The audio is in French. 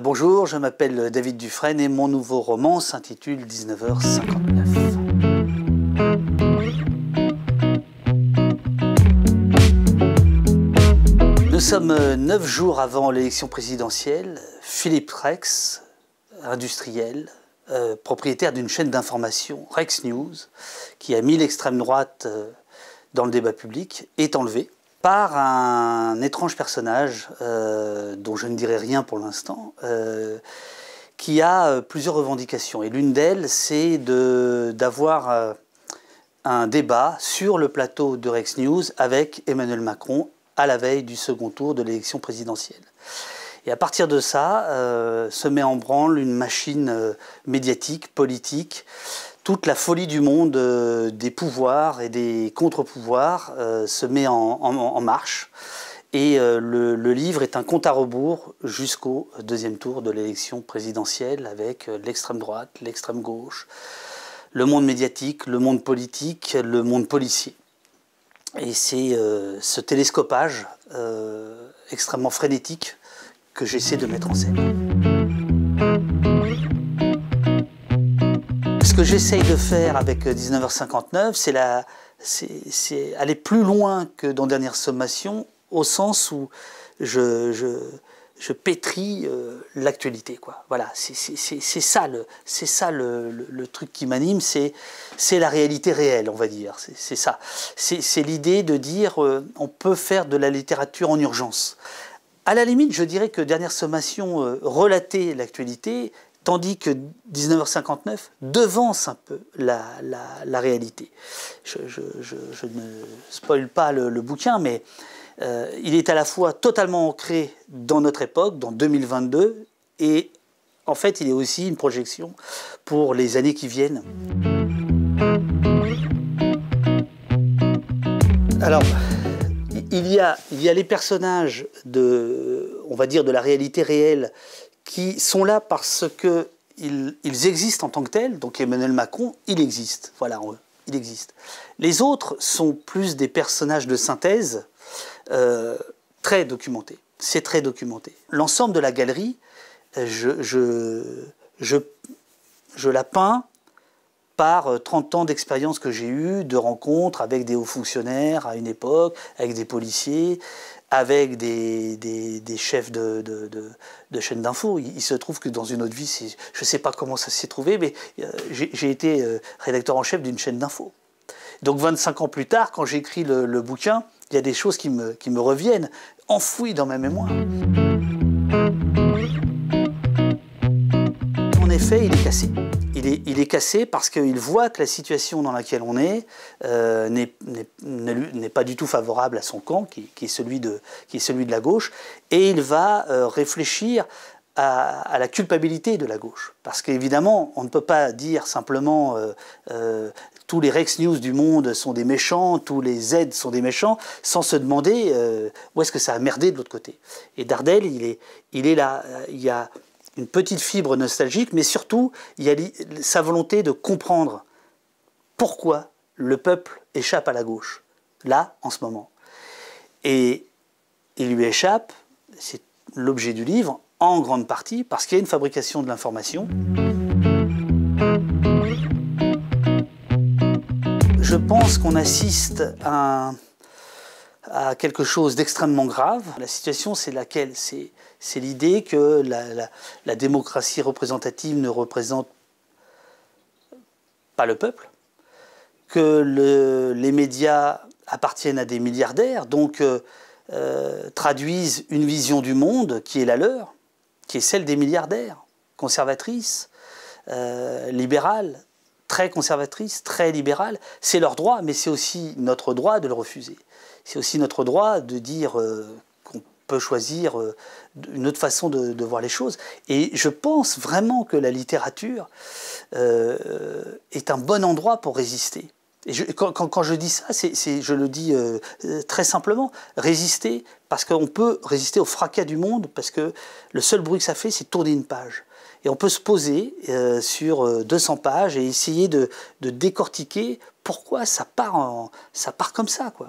Bonjour, je m'appelle David Dufresne et mon nouveau roman s'intitule 19h59. Nous sommes 9 jours avant l'élection présidentielle. Philippe Rex, industriel, propriétaire d'une chaîne d'information, Rex News, qui a mis l'extrême droite dans le débat public, est enlevé par un étrange personnage dont je ne dirai rien pour l'instant, qui a plusieurs revendications. Et l'une d'elles, c'est d'avoir un débat sur le plateau de Rex News avec Emmanuel Macron à la veille du second tour de l'élection présidentielle. Et à partir de ça, se met en branle une machine médiatique, politique. Toute la folie du monde des pouvoirs et des contre-pouvoirs se met en marche. Et le livre est un compte à rebours jusqu'au deuxième tour de l'élection présidentielle avec l'extrême droite, l'extrême gauche, le monde médiatique, le monde politique, le monde policier. Et c'est ce télescopage extrêmement frénétique que j'essaie de mettre en scène. Ce que j'essaye de faire avec 19h59, c'est aller plus loin que dans Dernière Sommation, au sens où je pétris l'actualité, quoi. Voilà, c'est ça le truc qui m'anime, c'est la réalité réelle, on va dire. C'est ça. C'est l'idée de dire on peut faire de la littérature en urgence. À la limite, je dirais que Dernière Sommation relatait l'actualité, tandis que 19h59 devance un peu la réalité. Je ne spoile pas le bouquin, mais il est à la fois totalement ancré dans notre époque, dans 2022, et en fait il est aussi une projection pour les années qui viennent. Alors, il y a les personnages on va dire, de la réalité réelle qui sont là parce qu'ils existent en tant que tels. Donc Emmanuel Macron, il existe. Voilà, il existe. Les autres sont plus des personnages de synthèse très documentés. C'est très documenté. L'ensemble de la galerie, je la peins par 30 ans d'expérience que j'ai eue, de rencontres avec des hauts fonctionnaires à une époque, avec des policiers, avec des chefs de chaînes d'infos. Il se trouve que dans une autre vie, je ne sais pas comment ça s'est trouvé, mais j'ai été rédacteur en chef d'une chaîne d'infos. Donc 25 ans plus tard, quand j'écris le bouquin, il y a des choses qui me reviennent, enfouies dans ma mémoire. En effet, il est cassé. Il est cassé parce qu'il voit que la situation dans laquelle on est n'est pas du tout favorable à son camp, qui est celui de la gauche, et il va réfléchir à la culpabilité de la gauche. Parce qu'évidemment, on ne peut pas dire simplement tous les Rex News du monde sont des méchants, tous les Z sont des méchants, sans se demander où est-ce que ça a merdé de l'autre côté. Et Dardel, il est là, il y a une petite fibre nostalgique, mais surtout, il y a sa volonté de comprendre pourquoi le peuple échappe à la gauche, là, en ce moment. Et il lui échappe, c'est l'objet du livre, en grande partie, parce qu'il y a une fabrication de l'information. Je pense qu'on assiste à quelque chose d'extrêmement grave. La situation, c'est laquelle? C'est l'idée que la démocratie représentative ne représente pas le peuple, que les médias appartiennent à des milliardaires, donc traduisent une vision du monde qui est la leur, qui est celle des milliardaires, conservatrice, libérale, très conservatrice, très libérale. C'est leur droit, mais c'est aussi notre droit de le refuser. C'est aussi notre droit de dire qu'on peut choisir une autre façon de voir les choses. Et je pense vraiment que la littérature est un bon endroit pour résister. Et quand je dis ça, je le dis très simplement, résister, parce qu'on peut résister au fracas du monde, parce que le seul bruit que ça fait, c'est tourner une page. Et on peut se poser sur 200 pages et essayer de décortiquer pourquoi ça part comme ça, quoi.